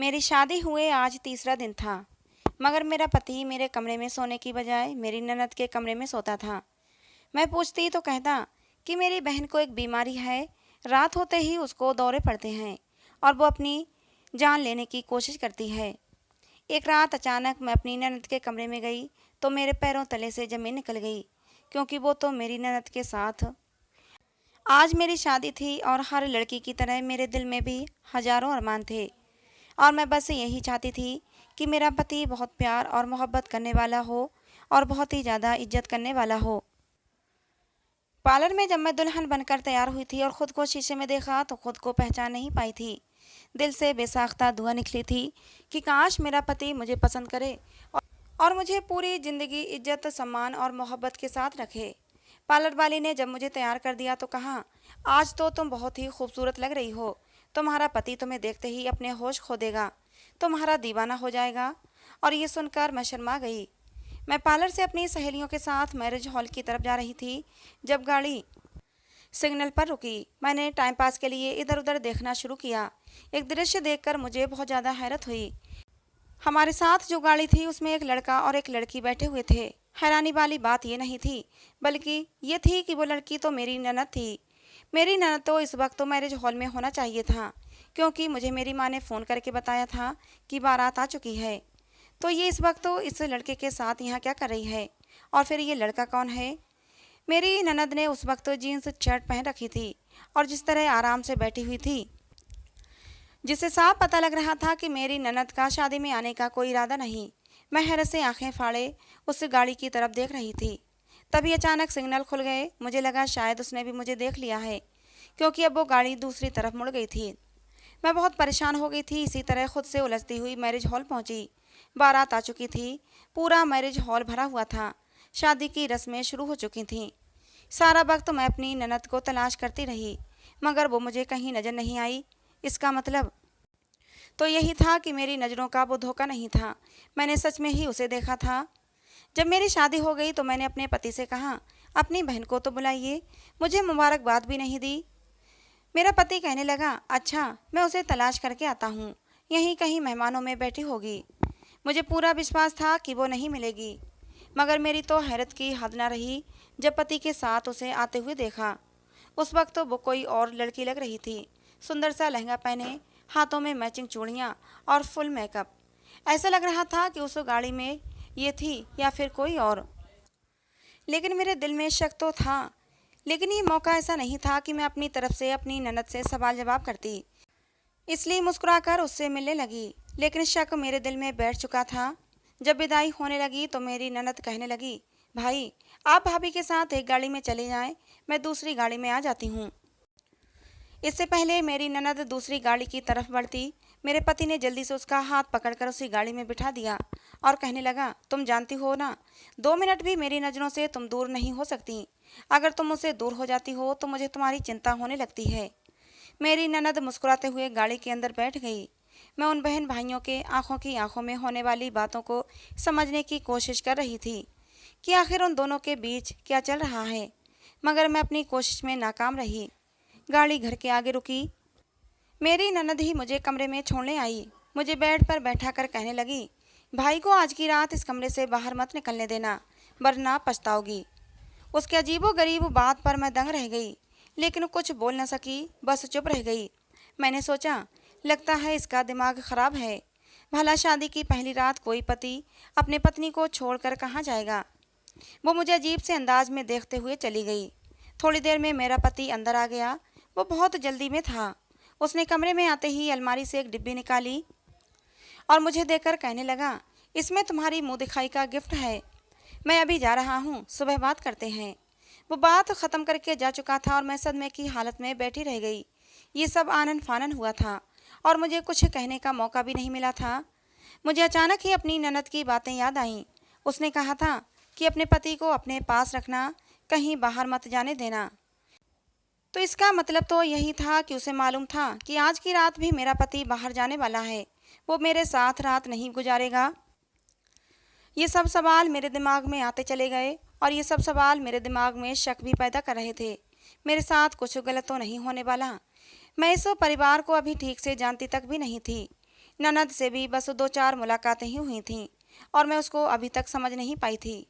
मेरी शादी हुए आज तीसरा दिन था, मगर मेरा पति मेरे कमरे में सोने की बजाय मेरी ननद के कमरे में सोता था। मैं पूछती तो कहता कि मेरी बहन को एक बीमारी है, रात होते ही उसको दौरे पड़ते हैं और वो अपनी जान लेने की कोशिश करती है। एक रात अचानक मैं अपनी ननद के कमरे में गई तो मेरे पैरों तले से ज़मीन निकल गई, क्योंकि वो तो मेरी ननद के साथ आज मेरी शादी थी और हर लड़की की तरह मेरे दिल में भी हजारों अरमान थे। और मैं बस यही चाहती थी कि मेरा पति बहुत प्यार और मोहब्बत करने वाला हो और बहुत ही ज़्यादा इज्जत करने वाला हो। पार्लर में जब मैं दुल्हन बनकर तैयार हुई थी और ख़ुद को शीशे में देखा तो खुद को पहचान नहीं पाई थी। दिल से बेसाख्ता दुआ निकली थी कि काश मेरा पति मुझे पसंद करे और मुझे पूरी ज़िंदगी इज्जत, सम्मान और मोहब्बत के साथ रखे। पार्लर वाली ने जब मुझे तैयार कर दिया तो कहा, आज तो तुम बहुत ही खूबसूरत लग रही हो। तुम्हारा पति तुम्हें देखते ही अपने होश खो देगा, तुम्हारा दीवाना हो जाएगा। और ये सुनकर मैं शर्मा गई। मैं पार्लर से अपनी सहेलियों के साथ मैरिज हॉल की तरफ जा रही थी जब गाड़ी सिग्नल पर रुकी। मैंने टाइम पास के लिए इधर उधर देखना शुरू किया। एक दृश्य देखकर मुझे बहुत ज़्यादा हैरत हुई। हमारे साथ जो गाड़ी थी उसमें एक लड़का और एक लड़की बैठे हुए थे। हैरानी वाली बात ये नहीं थी, बल्कि ये थी कि वो लड़की तो मेरी ननद थी। मेरी ननद तो इस वक्त तो मैरिज हॉल में होना चाहिए था, क्योंकि मुझे मेरी माँ ने फ़ोन करके बताया था कि बारात आ चुकी है। तो ये इस वक्त तो इस लड़के के साथ यहाँ क्या कर रही है, और फिर ये लड़का कौन है? मेरी ननद ने उस वक्त जीन्स शर्ट पहन रखी थी और जिस तरह आराम से बैठी हुई थी, जिससे साफ पता लग रहा था कि मेरी ननद का शादी में आने का कोई इरादा नहीं। मैं हैरत से आंखें फाड़े उस गाड़ी की तरफ देख रही थी। तभी अचानक सिग्नल खुल गए। मुझे लगा शायद उसने भी मुझे देख लिया है, क्योंकि अब वो गाड़ी दूसरी तरफ मुड़ गई थी। मैं बहुत परेशान हो गई थी। इसी तरह खुद से उलझती हुई मैरिज हॉल पहुंची। बारात आ चुकी थी। पूरा मैरिज हॉल भरा हुआ था। शादी की रस्में शुरू हो चुकी थीं। सारा वक्त मैं अपनी ननद को तलाश करती रही, मगर वो मुझे कहीं नज़र नहीं आई। इसका मतलब तो यही था कि मेरी नज़रों का वो धोखा नहीं था, मैंने सच में ही उसे देखा था। जब मेरी शादी हो गई तो मैंने अपने पति से कहा, अपनी बहन को तो बुलाइए, मुझे मुबारकबाद भी नहीं दी। मेरा पति कहने लगा, अच्छा मैं उसे तलाश करके आता हूँ, यहीं कहीं मेहमानों में बैठी होगी। मुझे पूरा विश्वास था कि वो नहीं मिलेगी, मगर मेरी तो हैरत की हद न रही जब पति के साथ उसे आते हुए देखा। उस वक्त तो वो कोई और लड़की लग रही थी। सुंदर सा लहंगा पहने, हाथों में मैचिंग चूड़ियाँ और फुल मेकअप। ऐसा लग रहा था कि उस गाड़ी में ये थी या फिर कोई और। लेकिन मेरे दिल में शक तो था। लेकिन ये मौका ऐसा नहीं था कि मैं अपनी तरफ से अपनी ननद से सवाल जवाब करती, इसलिए मुस्कुराकर उससे मिलने लगी। लेकिन शक मेरे दिल में बैठ चुका था। जब विदाई होने लगी तो मेरी ननद कहने लगी, भाई आप भाभी के साथ एक गाड़ी में चले जाएं, मैं दूसरी गाड़ी में आ जाती हूँ। इससे पहले मेरी ननद दूसरी गाड़ी की तरफ बढ़ती, मेरे पति ने जल्दी से उसका हाथ पकड़कर उसी गाड़ी में बिठा दिया और कहने लगा, तुम जानती हो ना, 2 मिनट भी मेरी नज़रों से तुम दूर नहीं हो सकती। अगर तुम मुझसे दूर हो जाती हो तो मुझे तुम्हारी चिंता होने लगती है। मेरी ननद मुस्कुराते हुए गाड़ी के अंदर बैठ गई। मैं उन बहन भाइयों के आंखों की आंखों में होने वाली बातों को समझने की कोशिश कर रही थी कि आखिर उन दोनों के बीच क्या चल रहा है, मगर मैं अपनी कोशिश में नाकाम रही। गाड़ी घर के आगे रुकी। मेरी ननद ही मुझे कमरे में छोड़ने आई। मुझे बेड पर बैठा कर कहने लगी, भाई को आज की रात इस कमरे से बाहर मत निकलने देना, वरना पछताओगी। उसके अजीबो गरीब बात पर मैं दंग रह गई, लेकिन कुछ बोल न सकी, बस चुप रह गई। मैंने सोचा, लगता है इसका दिमाग खराब है। भला शादी की पहली रात कोई पति अपने पत्नी को छोड़कर कहाँ जाएगा। वो मुझे अजीब से अंदाज में देखते हुए चली गई। थोड़ी देर में मेरा पति अंदर आ गया। वो बहुत जल्दी में था। उसने कमरे में आते ही अलमारी से एक डिब्बी निकाली और मुझे देकर कहने लगा, इसमें तुम्हारी मुँह दिखाई का गिफ्ट है, मैं अभी जा रहा हूँ, सुबह बात करते हैं। वो बात ख़त्म करके जा चुका था और मैं सदमे की हालत में बैठी रह गई। ये सब आनन फानन हुआ था और मुझे कुछ कहने का मौका भी नहीं मिला था। मुझे अचानक ही अपनी ननद की बातें याद आईं। उसने कहा था कि अपने पति को अपने पास रखना, कहीं बाहर मत जाने देना। तो इसका मतलब तो यही था कि उसे मालूम था कि आज की रात भी मेरा पति बाहर जाने वाला है, वो मेरे साथ रात नहीं गुजारेगा। ये सब सवाल मेरे दिमाग में आते चले गए और ये सब सवाल मेरे दिमाग में शक भी पैदा कर रहे थे। मेरे साथ कुछ गलत तो नहीं होने वाला। मैं इस परिवार को अभी ठीक से जानती तक भी नहीं थी, ननद से भी बस 2-4 मुलाकातें ही हुई थीं और मैं उसको अभी तक समझ नहीं पाई थी।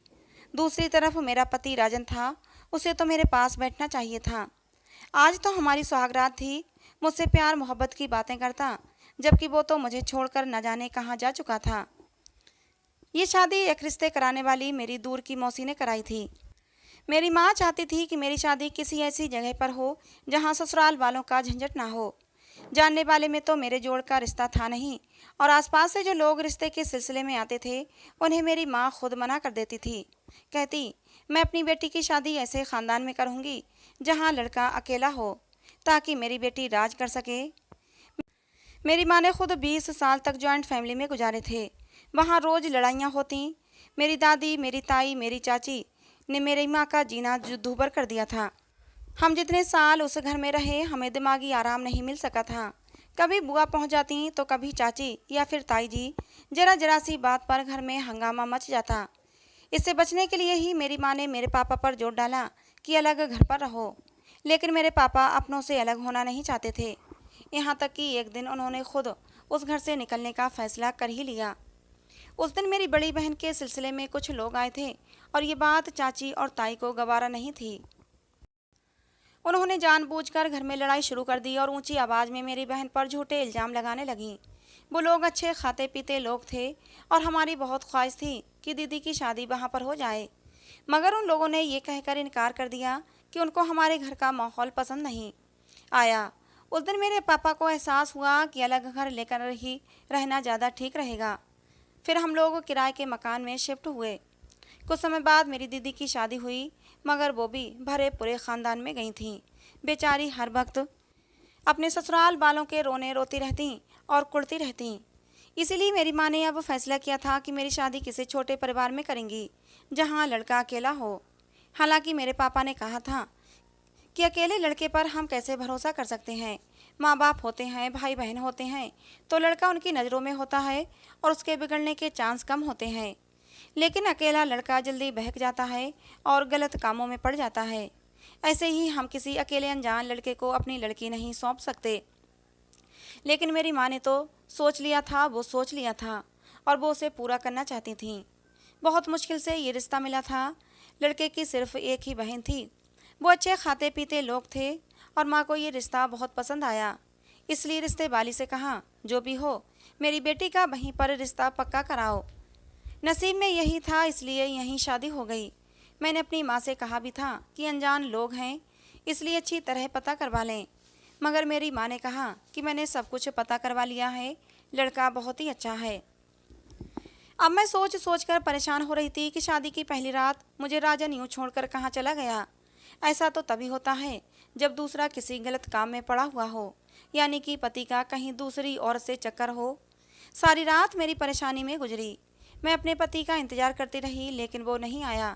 दूसरी तरफ मेरा पति राजन था, उसे तो मेरे पास बैठना चाहिए था। आज तो हमारी सुहागरात थी, मुझसे प्यार मोहब्बत की बातें करता, जबकि वो तो मुझे छोड़कर न जाने कहाँ जा चुका था। ये शादी एक रिश्ते कराने वाली मेरी दूर की मौसी ने कराई थी। मेरी माँ चाहती थी कि मेरी शादी किसी ऐसी जगह पर हो जहाँ ससुराल वालों का झंझट ना हो। जानने वाले में तो मेरे जोड़ का रिश्ता था नहीं, और आसपास से जो लोग रिश्ते के सिलसिले में आते थे उन्हें मेरी माँ खुद मना कर देती थी। कहती, मैं अपनी बेटी की शादी ऐसे ख़ानदान में करूँगी जहाँ लड़का अकेला हो, ताकि मेरी बेटी राज कर सके। मेरी माँ ने खुद 20 साल तक जॉइंट फैमिली में गुजारे थे। वहाँ रोज़ लड़ाइयाँ होती। मेरी दादी, मेरी ताई, मेरी चाची ने मेरी माँ का जीना दूभर कर दिया था। हम जितने साल उस घर में रहे, हमें दिमागी आराम नहीं मिल सका था। कभी बुआ पहुँच जाती तो कभी चाची या फिर ताई जी। जरा जरा सी बात पर घर में हंगामा मच जाता। इससे बचने के लिए ही मेरी माँ ने मेरे पापा पर जोर डाला कि अलग घर पर रहो। लेकिन मेरे पापा अपनों से अलग होना नहीं चाहते थे। यहाँ तक कि एक दिन उन्होंने खुद उस घर से निकलने का फैसला कर ही लिया। उस दिन मेरी बड़ी बहन के सिलसिले में कुछ लोग आए थे और ये बात चाची और ताई को गवारा नहीं थी। उन्होंने जानबूझकर घर में लड़ाई शुरू कर दी और ऊंची आवाज़ में मेरी बहन पर झूठे इल्ज़ाम लगाने लगीं। वो लोग अच्छे खाते पीते लोग थे और हमारी बहुत ख्वाहिश थी कि दीदी की शादी वहाँ पर हो जाए, मगर उन लोगों ने ये कहकर इनकार कर दिया कि उनको हमारे घर का माहौल पसंद नहीं आया। उस दिन मेरे पापा को एहसास हुआ कि अलग घर लेकर ही रहना ज़्यादा ठीक रहेगा। फिर हम लोग किराए के मकान में शिफ्ट हुए। कुछ समय बाद मेरी दीदी की शादी हुई, मगर वो भी भरे पूरे ख़ानदान में गई थीं। बेचारी हर वक्त अपने ससुराल वालों के रोने रोती रहती और कुड़ती रहती। इसीलिए मेरी माँ ने अब फैसला किया था कि मेरी शादी किसी छोटे परिवार में करेंगी जहाँ लड़का अकेला हो। हालांकि मेरे पापा ने कहा था कि अकेले लड़के पर हम कैसे भरोसा कर सकते हैं। माँ बाप होते हैं, भाई बहन होते हैं, तो लड़का उनकी नज़रों में होता है और उसके बिगड़ने के चांस कम होते हैं। लेकिन अकेला लड़का जल्दी बहक जाता है और गलत कामों में पड़ जाता है। ऐसे ही हम किसी अकेले अनजान लड़के को अपनी लड़की नहीं सौंप सकते। लेकिन मेरी माँ ने तो सोच लिया था, वो सोच लिया था और वो उसे पूरा करना चाहती थी। बहुत मुश्किल से ये रिश्ता मिला था। लड़के की सिर्फ एक ही बहन थी। वो अच्छे खाते पीते लोग थे और माँ को ये रिश्ता बहुत पसंद आया। इसलिए रिश्ते वाली से कहा, जो भी हो मेरी बेटी का वहीं पर रिश्ता पक्का कराओ। नसीब में यही था, इसलिए यहीं शादी हो गई। मैंने अपनी माँ से कहा भी था कि अनजान लोग हैं, इसलिए अच्छी तरह पता करवा लें, मगर मेरी माँ ने कहा कि मैंने सब कुछ पता करवा लिया है, लड़का बहुत ही अच्छा है। अब मैं सोच सोच कर परेशान हो रही थी कि शादी की पहली रात मुझे राजन यूँ छोड़कर कहाँ चला गया। ऐसा तो तभी होता है जब दूसरा किसी गलत काम में पड़ा हुआ हो, यानी कि पति का कहीं दूसरी औरत से चक्कर हो। सारी रात मेरी परेशानी में गुजरी। मैं अपने पति का इंतज़ार करती रही, लेकिन वो नहीं आया।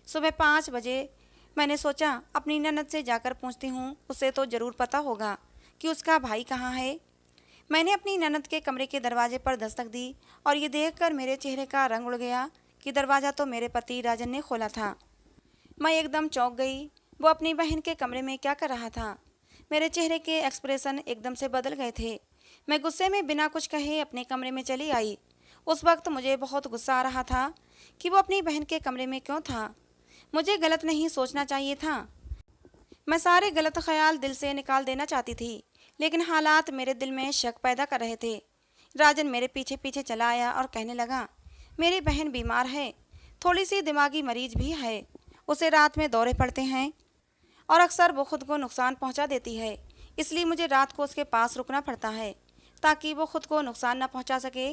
सुबह 5 बजे मैंने सोचा अपनी ननद से जाकर पूछती हूँ, उसे तो ज़रूर पता होगा कि उसका भाई कहाँ है। मैंने अपनी ननद के कमरे के दरवाजे पर दस्तक दी और ये देखकर मेरे चेहरे का रंग उड़ गया कि दरवाज़ा तो मेरे पति राजन ने खोला था। मैं एकदम चौंक गई। वो अपनी बहन के कमरे में क्या कर रहा था? मेरे चेहरे के एक्सप्रेशन एकदम से बदल गए थे। मैं गुस्से में बिना कुछ कहे अपने कमरे में चली आई। उस वक्त मुझे बहुत गुस्सा आ रहा था कि वो अपनी बहन के कमरे में क्यों था। मुझे गलत नहीं सोचना चाहिए था। मैं सारे गलत ख्याल दिल से निकाल देना चाहती थी, लेकिन हालात मेरे दिल में शक पैदा कर रहे थे। राजन मेरे पीछे पीछे चला आया और कहने लगा, मेरी बहन बीमार है, थोड़ी सी दिमागी मरीज भी है, उसे रात में दौरे पड़ते हैं और अक्सर वो खुद को नुकसान पहुंचा देती है। इसलिए मुझे रात को उसके पास रुकना पड़ता है ताकि वो खुद को नुकसान न पहुंचा सके।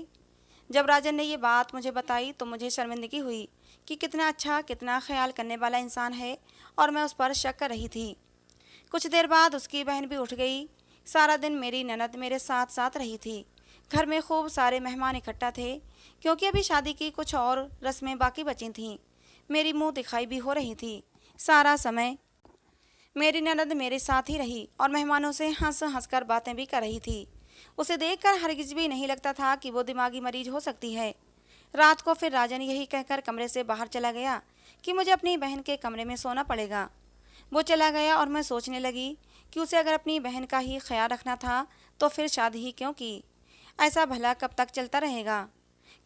जब राजन ने ये बात मुझे बताई तो मुझे शर्मिंदगी हुई कि कितना अच्छा, कितना ख्याल करने वाला इंसान है, और मैं उस पर शक कर रही थी। कुछ देर बाद उसकी बहन भी उठ गई। सारा दिन मेरी ननद मेरे साथ साथ रही थी। घर में खूब सारे मेहमान इकट्ठा थे, क्योंकि अभी शादी की कुछ और रस्में बाकी बची थीं। मेरी मुंह दिखाई भी हो रही थी। सारा समय मेरी ननद मेरे साथ ही रही और मेहमानों से हंस हंस कर बातें भी कर रही थी। उसे देखकर हरगिज भी नहीं लगता था कि वो दिमागी मरीज हो सकती है। रात को फिर राजन यही कहकर कमरे से बाहर चला गया कि मुझे अपनी बहन के कमरे में सोना पड़ेगा। वो चला गया और मैं सोचने लगी कि उसे अगर अपनी बहन का ही ख्याल रखना था तो फिर शादी ही क्यों की। ऐसा भला कब तक चलता रहेगा?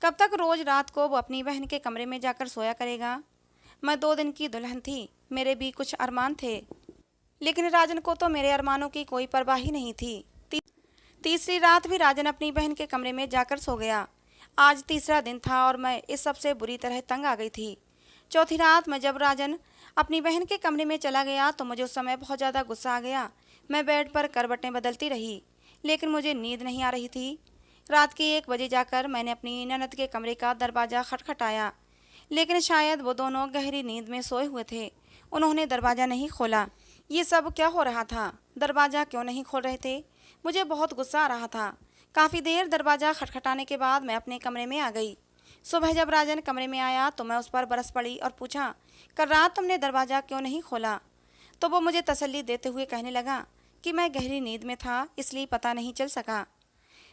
कब तक रोज रात को वो अपनी बहन के कमरे में जाकर सोया करेगा? मैं 2 दिन की दुल्हन थी, मेरे भी कुछ अरमान थे, लेकिन राजन को तो मेरे अरमानों की कोई परवाह ही नहीं थी। तीसरी रात भी राजन अपनी बहन के कमरे में जाकर सो गया। आज तीसरा दिन था और मैं इस सबसे बुरी तरह तंग आ गई थी। चौथी रात में जब राजन अपनी बहन के कमरे में चला गया तो मुझे उस समय बहुत ज़्यादा गुस्सा आ गया। मैं बेड पर करवटें बदलती रही, लेकिन मुझे नींद नहीं आ रही थी। रात के 1 बजे जाकर मैंने अपनी ननद के कमरे का दरवाज़ा खटखटाया, लेकिन शायद वो दोनों गहरी नींद में सोए हुए थे। उन्होंने दरवाज़ा नहीं खोला। ये सब क्या हो रहा था? दरवाज़ा क्यों नहीं खोल रहे थे? मुझे बहुत गुस्सा आ रहा था। काफ़ी देर दरवाज़ा खटखटाने के बाद मैं अपने कमरे में आ गई। सुबह जब राजन कमरे में आया तो मैं उस पर बरस पड़ी और पूछा, कल रात तुमने दरवाज़ा क्यों नहीं खोला? तो वो मुझे तसल्ली देते हुए कहने लगा कि मैं गहरी नींद में था, इसलिए पता नहीं चल सका।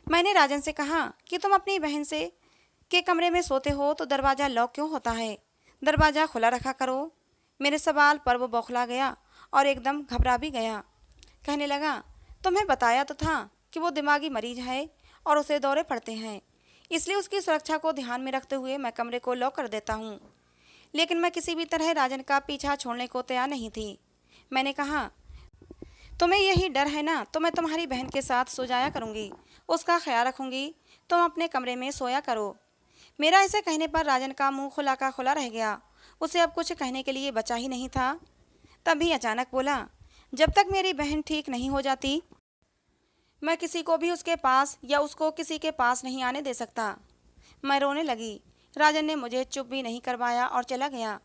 मैंने राजन से कहा कि तुम अपनी बहन से के कमरे में सोते हो तो दरवाज़ा लॉक क्यों होता है? दरवाज़ा खुला रखा करो। मेरे सवाल पर वो बौखला गया और एकदम घबरा भी गया। कहने लगा, तुम्हें बताया तो था कि वो दिमागी मरीज है और उसे दौरे पड़ते हैं, इसलिए उसकी सुरक्षा को ध्यान में रखते हुए मैं कमरे को लॉक कर देता हूँ। लेकिन मैं किसी भी तरह राजन का पीछा छोड़ने को तैयार नहीं थी। मैंने कहा, तुम्हें यही डर है ना, तो मैं तुम्हारी बहन के साथ सो जाया करूँगी, उसका ख्याल रखूँगी, तुम अपने कमरे में सोया करो। मेरा ऐसे कहने पर राजन का मुंह खुला का खुला रह गया। उसे अब कुछ कहने के लिए बचा ही नहीं था। तभी अचानक बोला, जब तक मेरी बहन ठीक नहीं हो जाती मैं किसी को भी उसके पास या उसको किसी के पास नहीं आने दे सकता। मैं रोने लगी। राजन ने मुझे चुप भी नहीं करवाया और चला गया।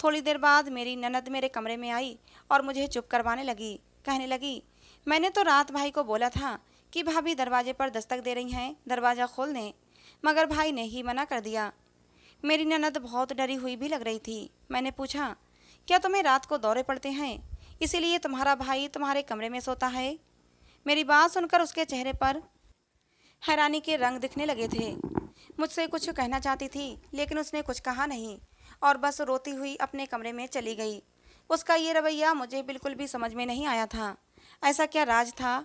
थोड़ी देर बाद मेरी ननद मेरे कमरे में आई और मुझे चुप करवाने लगी। कहने लगी, मैंने तो रात भाई को बोला था कि भाभी दरवाजे पर दस्तक दे रही हैं, दरवाज़ा खोल दें, मगर भाई ने ही मना कर दिया। मेरी ननद बहुत डरी हुई भी लग रही थी। मैंने पूछा, क्या तुम्हें रात को दौरे पड़ते हैं, इसीलिए तुम्हारा भाई तुम्हारे कमरे में सोता है? मेरी बात सुनकर उसके चेहरे पर हैरानी के रंग दिखने लगे थे। मुझसे कुछ कहना चाहती थी, लेकिन उसने कुछ कहा नहीं और बस रोती हुई अपने कमरे में चली गई। उसका ये रवैया मुझे बिल्कुल भी समझ में नहीं आया था। ऐसा क्या राज था?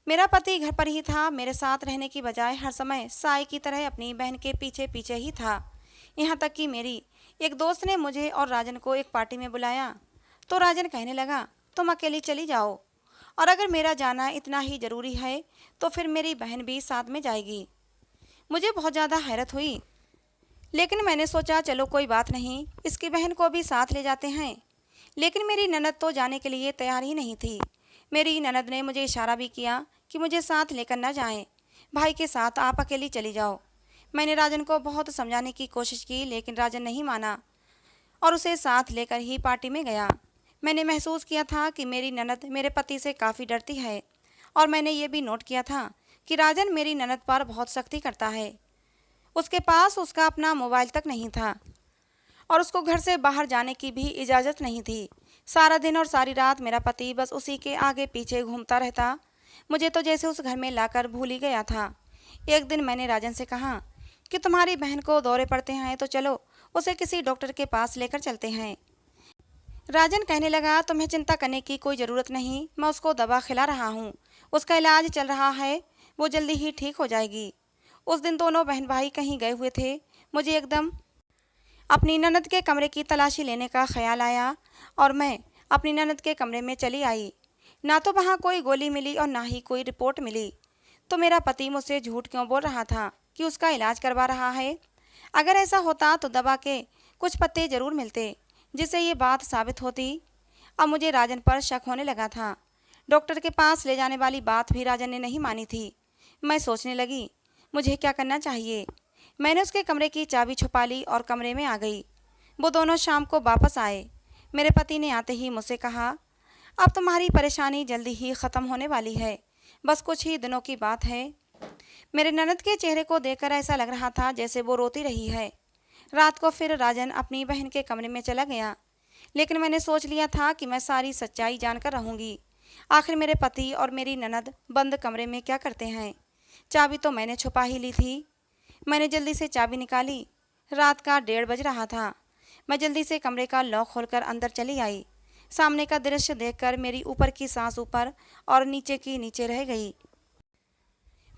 मेरा पति घर पर ही था, मेरे साथ रहने की बजाय हर समय साय की तरह अपनी बहन के पीछे पीछे ही था। यहाँ तक कि मेरी एक दोस्त ने मुझे और राजन को एक पार्टी में बुलाया तो राजन कहने लगा, तुम अकेली चली जाओ, और अगर मेरा जाना इतना ही ज़रूरी है तो फिर मेरी बहन भी साथ में जाएगी। मुझे बहुत ज़्यादा हैरत हुई, लेकिन मैंने सोचा चलो कोई बात नहीं, इसकी बहन को भी साथ ले जाते हैं। लेकिन मेरी ननद तो जाने के लिए तैयार ही नहीं थी। मेरी ननद ने मुझे इशारा भी किया कि मुझे साथ लेकर न जाएं, भाई के साथ आप अकेली चली जाओ। मैंने राजन को बहुत समझाने की कोशिश की, लेकिन राजन नहीं माना और उसे साथ लेकर ही पार्टी में गया। मैंने महसूस किया था कि मेरी ननद मेरे पति से काफ़ी डरती है, और मैंने ये भी नोट किया था कि राजन मेरी ननद पर बहुत सख्ती करता है। उसके पास उसका अपना मोबाइल तक नहीं था और उसको घर से बाहर जाने की भी इजाज़त नहीं थी। सारा दिन और सारी रात मेरा पति बस उसी के आगे पीछे घूमता रहता। मुझे तो जैसे उस घर में लाकर भूल ही गया था। एक दिन मैंने राजन से कहा कि तुम्हारी बहन को दौरे पड़ते हैं तो चलो उसे किसी डॉक्टर के पास लेकर चलते हैं। राजन कहने लगा, तुम्हें चिंता करने की कोई ज़रूरत नहीं, मैं उसको दवा खिला रहा हूँ, उसका इलाज चल रहा है, वो जल्दी ही ठीक हो जाएगी। उस दिन दोनों बहन भाई कहीं गए हुए थे। मुझे एकदम अपनी ननद के कमरे की तलाशी लेने का ख्याल आया और मैं अपनी ननद के कमरे में चली आई। ना तो वहाँ कोई गोली मिली और ना ही कोई रिपोर्ट मिली। तो मेरा पति मुझसे झूठ क्यों बोल रहा था कि उसका इलाज करवा रहा है? अगर ऐसा होता तो दवा के कुछ पत्ते ज़रूर मिलते जिससे ये बात साबित होती। अब मुझे राजन पर शक होने लगा था। डॉक्टर के पास ले जाने वाली बात भी राजन ने नहीं मानी थी। मैं सोचने लगी, मुझे क्या करना चाहिए। मैंने उसके कमरे की चाबी छुपा ली और कमरे में आ गई। वो दोनों शाम को वापस आए। मेरे पति ने आते ही मुझसे कहा, अब तुम्हारी परेशानी जल्दी ही ख़त्म होने वाली है, बस कुछ ही दिनों की बात है। मेरे ननद के चेहरे को देखकर ऐसा लग रहा था जैसे वो रोती रही है। रात को फिर राजन अपनी बहन के कमरे में चला गया, लेकिन मैंने सोच लिया था कि मैं सारी सच्चाई जानकर रहूँगी। आखिर मेरे पति और मेरी ननद बंद कमरे में क्या करते हैं? चाबी तो मैंने छुपा ही ली थी। मैंने जल्दी से चाबी निकाली। रात का 1:30 बज रहा था। मैं जल्दी से कमरे का लॉक खोलकर अंदर चली आई। सामने का दृश्य देखकर मेरी ऊपर की सांस ऊपर और नीचे की नीचे रह गई।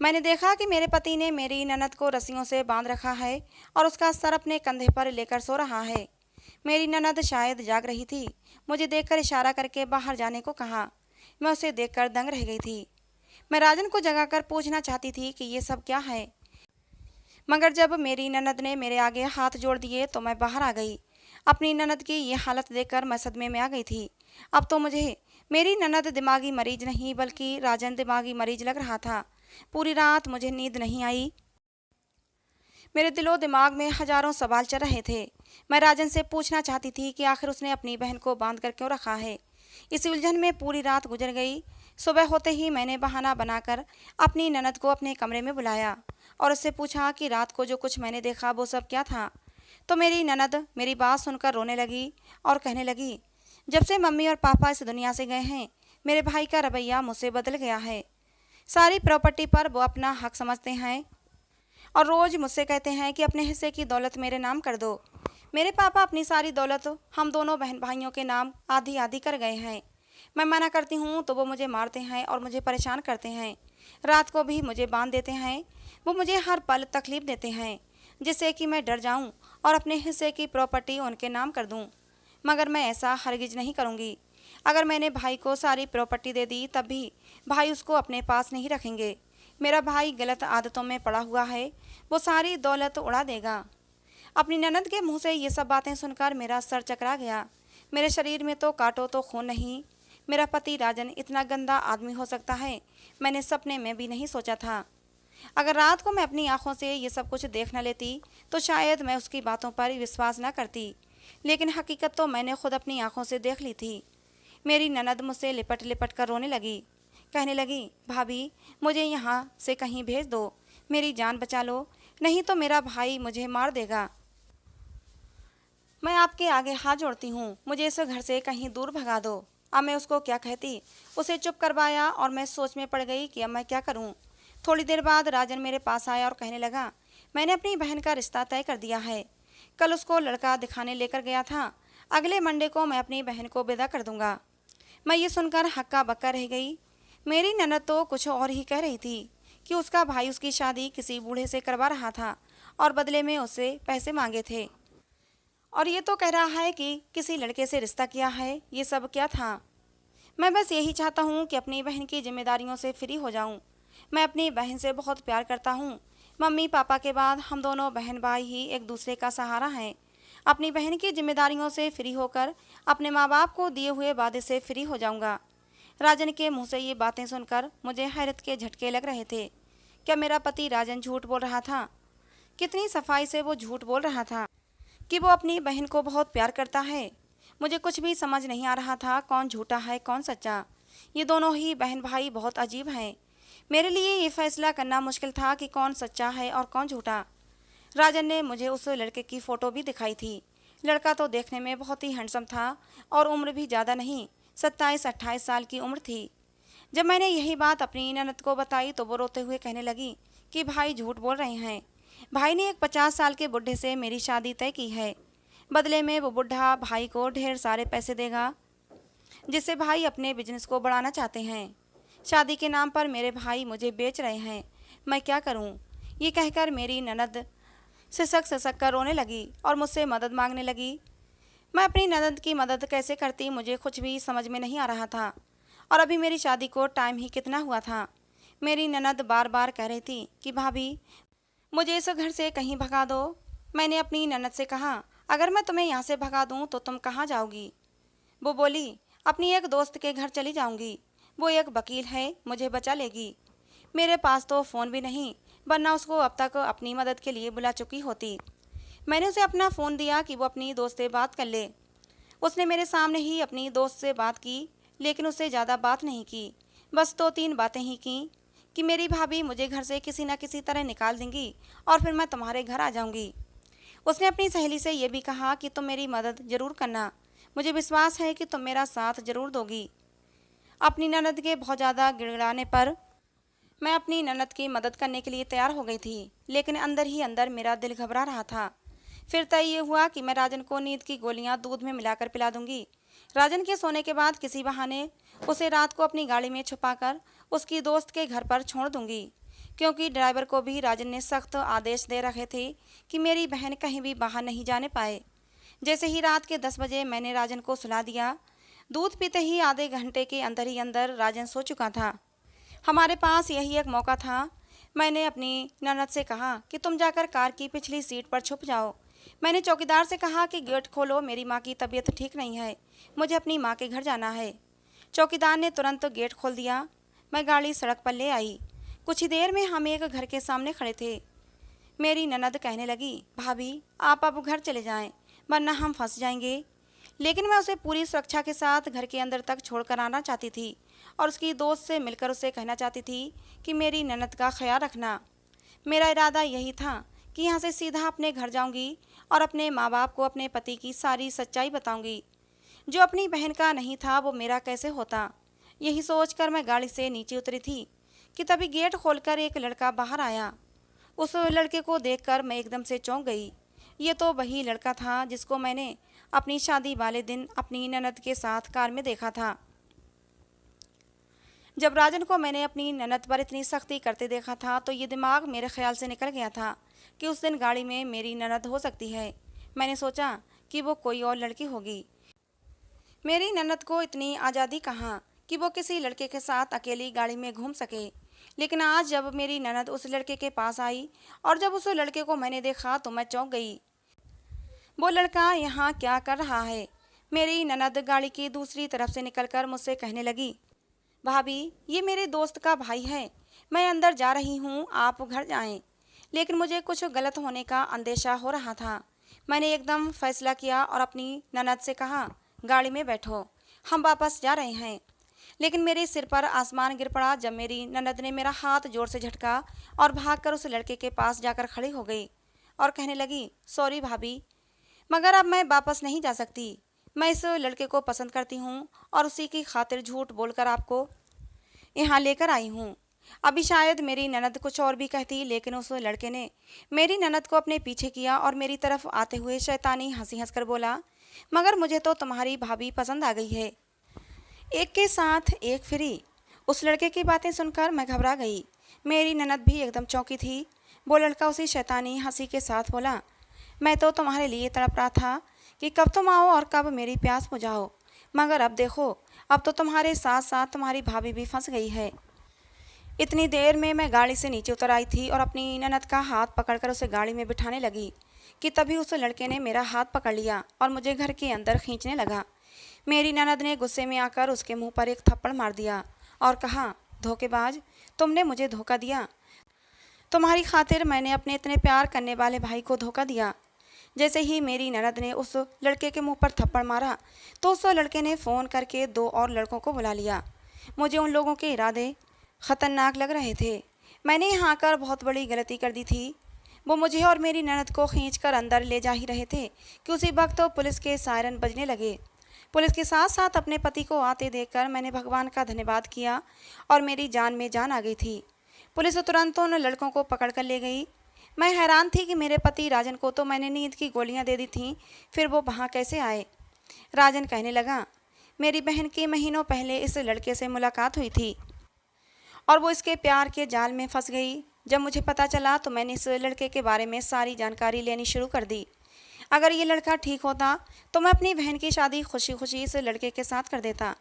मैंने देखा कि मेरे पति ने मेरी ननद को रस्सियों से बांध रखा है और उसका सर अपने कंधे पर लेकर सो रहा है। मेरी ननद शायद जाग रही थी। मुझे देखकर इशारा करके बाहर जाने को कहा। मैं उसे देखकर दंग रह गई थी। मैं राजन को जगाकर पूछना चाहती थी कि ये सब क्या है, मगर जब मेरी ननद ने मेरे आगे हाथ जोड़ दिए तो मैं बाहर आ गई। अपनी ननद की ये हालत देखकर मैं सदमे में आ गई थी। अब तो मुझे मेरी ननद दिमागी मरीज नहीं बल्कि राजन दिमागी मरीज लग रहा था। पूरी रात मुझे नींद नहीं आई। मेरे दिलो दिमाग में हजारों सवाल चल रहे थे। मैं राजन से पूछना चाहती थी कि आखिर उसने अपनी बहन को बांध कर क्यों रखा है। इस उलझन में पूरी रात गुजर गई। सुबह होते ही मैंने बहाना बनाकर अपनी ननद को अपने कमरे में बुलाया और उससे पूछा कि रात को जो कुछ मैंने देखा वो सब क्या था। तो मेरी ननद मेरी बात सुनकर रोने लगी और कहने लगी, जब से मम्मी और पापा इस दुनिया से गए हैं मेरे भाई का रवैया मुझसे बदल गया है। सारी प्रॉपर्टी पर वो अपना हक समझते हैं और रोज़ मुझसे कहते हैं कि अपने हिस्से की दौलत मेरे नाम कर दो। मेरे पापा अपनी सारी दौलत हम दोनों बहन भाइयों के नाम आधी आधी कर गए हैं। मैं मना करती हूँ तो वो मुझे मारते हैं और मुझे परेशान करते हैं। रात को भी मुझे बांध देते हैं। वो मुझे हर पल तकलीफ देते हैं जिससे कि मैं डर जाऊँ और अपने हिस्से की प्रॉपर्टी उनके नाम कर दूँ। मगर मैं ऐसा हरगिज नहीं करूँगी। अगर मैंने भाई को सारी प्रॉपर्टी दे दी तब भी भाई उसको अपने पास नहीं रखेंगे। मेरा भाई गलत आदतों में पड़ा हुआ है, वो सारी दौलत उड़ा देगा। अपनी ननद के मुंह से ये सब बातें सुनकर मेरा सर चकरा गया। मेरे शरीर में तो काटो तो खून नहीं। मेरा पति राजन इतना गंदा आदमी हो सकता है, मैंने सपने में भी नहीं सोचा था। अगर रात को मैं अपनी आंखों से ये सब कुछ देख न लेती तो शायद मैं उसकी बातों पर विश्वास न करती, लेकिन हकीकत तो मैंने खुद अपनी आंखों से देख ली थी। मेरी ननद मुझसे लिपट लिपट कर रोने लगी। कहने लगी, भाभी मुझे यहाँ से कहीं भेज दो, मेरी जान बचा लो, नहीं तो मेरा भाई मुझे मार देगा। मैं आपके आगे हाथ जोड़ती हूँ, मुझे इस घर से कहीं दूर भगा दो। अब मैं उसको क्या कहती। उसे चुप करवाया और मैं सोच में पड़ गई कि अब मैं क्या करूँ। थोड़ी देर बाद राजन मेरे पास आया और कहने लगा, मैंने अपनी बहन का रिश्ता तय कर दिया है। कल उसको लड़का दिखाने लेकर गया था। अगले मंडे को मैं अपनी बहन को विदा कर दूंगा। मैं ये सुनकर हक्का बक्का रह गई। मेरी ननद तो कुछ और ही कह रही थी कि उसका भाई उसकी शादी किसी बूढ़े से करवा रहा था और बदले में उससे पैसे मांगे थे, और ये तो कह रहा है कि किसी लड़के से रिश्ता किया है। ये सब क्या था। मैं बस यही चाहता हूँ कि अपनी बहन की जिम्मेदारियों से फ्री हो जाऊँ। मैं अपनी बहन से बहुत प्यार करता हूँ। मम्मी पापा के बाद हम दोनों बहन भाई ही एक दूसरे का सहारा हैं। अपनी बहन की जिम्मेदारियों से फ्री होकर अपने माँ बाप को दिए हुए वादे से फ्री हो जाऊँगा। राजन के मुंह से ये बातें सुनकर मुझे हैरत के झटके लग रहे थे। क्या मेरा पति राजन झूठ बोल रहा था? कितनी सफाई से वो झूठ बोल रहा था कि वो अपनी बहन को बहुत प्यार करता है। मुझे कुछ भी समझ नहीं आ रहा था कौन झूठा है कौन सच्चा। ये दोनों ही बहन भाई बहुत अजीब हैं। मेरे लिए ये फैसला करना मुश्किल था कि कौन सच्चा है और कौन झूठा। राजन ने मुझे उस लड़के की फ़ोटो भी दिखाई थी। लड़का तो देखने में बहुत ही हैंडसम था और उम्र भी ज़्यादा नहीं, 27-28 साल की उम्र थी। जब मैंने यही बात अपनी ननद को बताई तो वो रोते हुए कहने लगी कि भाई झूठ बोल रहे हैं। भाई ने एक 50 साल के बुढ़े से मेरी शादी तय की है। बदले में वो बुढ़ा भाई को ढेर सारे पैसे देगा जिससे भाई अपने बिजनेस को बढ़ाना चाहते हैं। शादी के नाम पर मेरे भाई मुझे बेच रहे हैं। मैं क्या करूं? ये कहकर मेरी ननद सिसक सिसक कर रोने लगी और मुझसे मदद मांगने लगी। मैं अपनी ननद की मदद कैसे करती मुझे कुछ भी समझ में नहीं आ रहा था। और अभी मेरी शादी को टाइम ही कितना हुआ था। मेरी ननद बार बार कह रही थी कि भाभी मुझे इस घर से कहीं भगा दो। मैंने अपनी ननद से कहा, अगर मैं तुम्हें यहाँ से भगा दूँ तो तुम कहाँ जाओगी? वो बोली, अपनी एक दोस्त के घर चली जाऊँगी। वो एक वकील है, मुझे बचा लेगी। मेरे पास तो फ़ोन भी नहीं, वरना उसको अब तक अपनी मदद के लिए बुला चुकी होती। मैंने उसे अपना फ़ोन दिया कि वो अपनी दोस्त से बात कर ले। उसने मेरे सामने ही अपनी दोस्त से बात की, लेकिन उससे ज़्यादा बात नहीं की। बस 2-3 बातें ही की कि मेरी भाभी मुझे घर से किसी न किसी तरह निकाल देंगी और फिर मैं तुम्हारे घर आ जाऊंगी। उसने अपनी सहेली से ये भी कहा कि तुम मेरी मदद ज़रूर करना, मुझे विश्वास है कि तुम मेरा साथ ज़रूर दोगी। अपनी ननद के बहुत ज़्यादा गिड़गिड़ाने पर मैं अपनी ननद की मदद करने के लिए तैयार हो गई थी, लेकिन अंदर ही अंदर मेरा दिल घबरा रहा था। फिर तय ये हुआ कि मैं राजन को नींद की गोलियां दूध में मिलाकर पिला दूंगी। राजन के सोने के बाद किसी बहाने उसे रात को अपनी गाड़ी में छुपाकर उसकी दोस्त के घर पर छोड़ दूंगी। क्योंकि ड्राइवर को भी राजन ने सख्त आदेश दे रखे थे कि मेरी बहन कहीं भी बाहर नहीं जाने पाए। जैसे ही रात के 10 बजे मैंने राजन को सुला दिया, दूध पीते ही आधे घंटे के अंदर ही अंदर राजन सो चुका था। हमारे पास यही एक मौका था। मैंने अपनी ननद से कहा कि तुम जाकर कार की पिछली सीट पर छुप जाओ। मैंने चौकीदार से कहा कि गेट खोलो, मेरी माँ की तबीयत ठीक नहीं है, मुझे अपनी माँ के घर जाना है। चौकीदार ने तुरंत गेट खोल दिया। मैं गाड़ी सड़क पर ले आई। कुछ ही देर में हम एक घर के सामने खड़े थे। मेरी ननद कहने लगी, भाभी आप अब घर चले जाएं, वरना हम फंस जाएंगे। लेकिन मैं उसे पूरी सुरक्षा के साथ घर के अंदर तक छोड़कर आना चाहती थी और उसकी दोस्त से मिलकर उसे कहना चाहती थी कि मेरी ननद का ख्याल रखना। मेरा इरादा यही था कि यहाँ से सीधा अपने घर जाऊंगी और अपने माँ बाप को अपने पति की सारी सच्चाई बताऊंगी। जो अपनी बहन का नहीं था वो मेरा कैसे होता। यही सोचकर मैं गाड़ी से नीचे उतरी थी कि तभी गेट खोलकर एक लड़का बाहर आया। उस लड़के को देखकर मैं एकदम से चौंक गई। ये तो वही लड़का था जिसको मैंने अपनी शादी वाले दिन अपनी ननद के साथ कार में देखा था। जब राजन को मैंने अपनी ननद पर इतनी सख्ती करते देखा था तो ये दिमाग मेरे ख्याल से निकल गया था कि उस दिन गाड़ी में मेरी ननद हो सकती है। मैंने सोचा कि वो कोई और लड़की होगी। मेरी ननद को इतनी आज़ादी कहाँ कि वो किसी लड़के के साथ अकेली गाड़ी में घूम सके। लेकिन आज जब मेरी ननद उस लड़के के पास आई और जब उस लड़के को मैंने देखा तो मैं चौंक गई। वो लड़का यहाँ क्या कर रहा है? मेरी ननद गाड़ी की दूसरी तरफ से निकलकर मुझसे कहने लगी, भाभी ये मेरे दोस्त का भाई है, मैं अंदर जा रही हूँ, आप घर जाएं। लेकिन मुझे कुछ गलत होने का अंदेशा हो रहा था। मैंने एकदम फैसला किया और अपनी ननद से कहा, गाड़ी में बैठो, हम वापस जा रहे हैं। लेकिन मेरे सिर पर आसमान गिर पड़ा जब मेरी ननद ने मेरा हाथ जोर से झटका और भागकर उस लड़के के पास जाकर खड़ी हो गई और कहने लगी, सॉरी भाभी, मगर अब मैं वापस नहीं जा सकती। मैं इस लड़के को पसंद करती हूँ और उसी की खातिर झूठ बोलकर आपको यहाँ लेकर आई हूँ। अभी शायद मेरी ननद कुछ और भी कहती, लेकिन उस लड़के ने मेरी ननद को अपने पीछे किया और मेरी तरफ आते हुए शैतानी हंसी हंसकर बोला, मगर मुझे तो तुम्हारी भाभी पसंद आ गई है, एक के साथ एक फ्री। उस लड़के की बातें सुनकर मैं घबरा गई। मेरी ननद भी एकदम चौंकी थी। वो लड़का उसी शैतानी हंसी के साथ बोला, मैं तो तुम्हारे लिए तड़प रहा था कि कब तुम आओ और कब मेरी प्यास बुझाओ, मगर अब देखो, अब तो तुम्हारे साथ साथ तुम्हारी भाभी भी फंस गई है। इतनी देर में मैं गाड़ी से नीचे उतर आई थी और अपनी ननद का हाथ पकड़कर उसे गाड़ी में बिठाने लगी कि तभी उस लड़के ने मेरा हाथ पकड़ लिया और मुझे घर के अंदर खींचने लगा। मेरी ननद ने गुस्से में आकर उसके मुंह पर एक थप्पड़ मार दिया और कहा, धोखेबाज, तुमने मुझे धोखा दिया। तुम्हारी खातिर मैंने अपने इतने प्यार करने वाले भाई को धोखा दिया। जैसे ही मेरी ननद ने उस लड़के के मुंह पर थप्पड़ मारा तो उस लड़के ने फ़ोन करके 2 और लड़कों को बुला लिया। मुझे उन लोगों के इरादे ख़तरनाक लग रहे थे। मैंने यहाँ आकर बहुत बड़ी गलती कर दी थी। वो मुझे और मेरी ननद को खींचकर अंदर ले जा ही रहे थे कि उसी वक्त तो पुलिस के सायरन बजने लगे। पुलिस के साथ साथ अपने पति को आते देखकर मैंने भगवान का धन्यवाद किया और मेरी जान में जान आ गई थी। पुलिस तुरंत उन लड़कों को पकड़ कर ले गई। मैं हैरान थी कि मेरे पति राजन को तो मैंने नींद की गोलियां दे दी थीं, फिर वो वहाँ कैसे आए। राजन कहने लगा, मेरी बहन की महीनों पहले इस लड़के से मुलाकात हुई थी और वो इसके प्यार के जाल में फंस गई। जब मुझे पता चला तो मैंने इस लड़के के बारे में सारी जानकारी लेनी शुरू कर दी। अगर ये लड़का ठीक होता तो मैं अपनी बहन की शादी खुशी खुशी इस लड़के के साथ कर देता।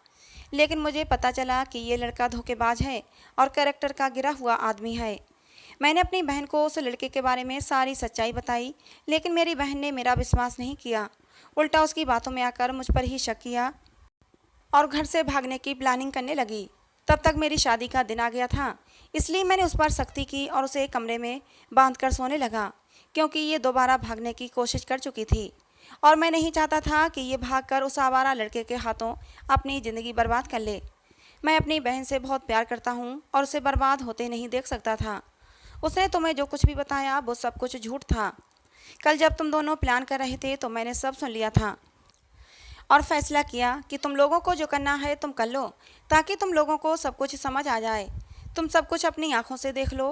लेकिन मुझे पता चला कि ये लड़का धोखेबाज है और कैरेक्टर का गिरा हुआ आदमी है। मैंने अपनी बहन को उस लड़के के बारे में सारी सच्चाई बताई, लेकिन मेरी बहन ने मेरा विश्वास नहीं किया, उल्टा उसकी बातों में आकर मुझ पर ही शक किया और घर से भागने की प्लानिंग करने लगी। तब तक मेरी शादी का दिन आ गया था, इसलिए मैंने उस पर सख्ती की और उसे एक कमरे में बांध कर सोने लगा, क्योंकि ये दोबारा भागने की कोशिश कर चुकी थी और मैं नहीं चाहता था कि ये भागकर उस आवारा लड़के के हाथों अपनी ज़िंदगी बर्बाद कर ले। मैं अपनी बहन से बहुत प्यार करता हूँ और उसे बर्बाद होते नहीं देख सकता था। उसने तुम्हें जो कुछ भी बताया वो सब कुछ झूठ था। कल जब तुम दोनों प्लान कर रहे थे तो मैंने सब सुन लिया था और फैसला किया कि तुम लोगों को जो करना है तुम कर लो, ताकि तुम लोगों को सब कुछ समझ आ जाए। तुम सब कुछ अपनी आंखों से देख लो।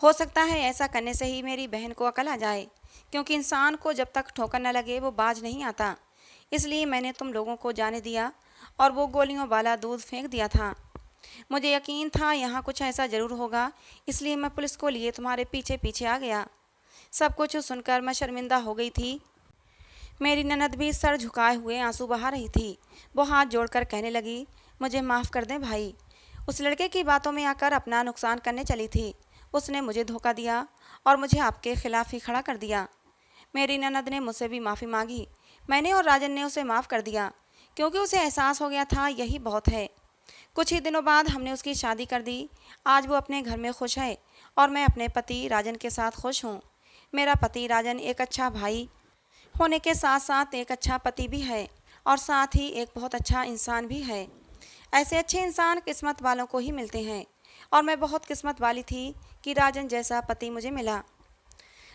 हो सकता है ऐसा करने से ही मेरी बहन को अकल आ जाए, क्योंकि इंसान को जब तक ठोकर न लगे वो बाज नहीं आता। इसलिए मैंने तुम लोगों को जाने दिया और वो गोलियों वाला दूध फेंक दिया था। मुझे यकीन था यहाँ कुछ ऐसा ज़रूर होगा, इसलिए मैं पुलिस को लिए तुम्हारे पीछे पीछे आ गया। सब कुछ सुनकर मैं शर्मिंदा हो गई थी। मेरी ननद भी सर झुकाए हुए आंसू बहा रही थी। वो हाथ जोड़कर कहने लगी, मुझे माफ़ कर दें भाई। उस लड़के की बातों में आकर अपना नुकसान करने चली थी। उसने मुझे धोखा दिया और मुझे आपके खिलाफ ही खड़ा कर दिया। मेरी ननद ने मुझसे भी माफ़ी मांगी। मैंने और राजन ने उसे माफ़ कर दिया, क्योंकि उसे एहसास हो गया था यही बहुत है। कुछ ही दिनों बाद हमने उसकी शादी कर दी। आज वो अपने घर में खुश है और मैं अपने पति राजन के साथ खुश हूँ। मेरा पति राजन एक अच्छा भाई होने के साथ साथ एक अच्छा पति भी है और साथ ही एक बहुत अच्छा इंसान भी है। ऐसे अच्छे इंसान किस्मत वालों को ही मिलते हैं और मैं बहुत किस्मत वाली थी कि राजन जैसा पति मुझे मिला।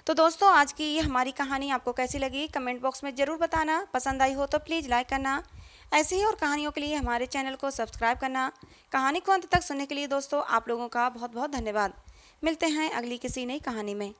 तो दोस्तों, आज की ये हमारी कहानी आपको कैसी लगी कमेंट बॉक्स में ज़रूर बताना। पसंद आई हो तो प्लीज़ लाइक करना। ऐसे ही और कहानियों के लिए हमारे चैनल को सब्सक्राइब करना। कहानी को अंत तक सुनने के लिए दोस्तों आप लोगों का बहुत बहुत धन्यवाद। मिलते हैं अगली किसी नई कहानी में।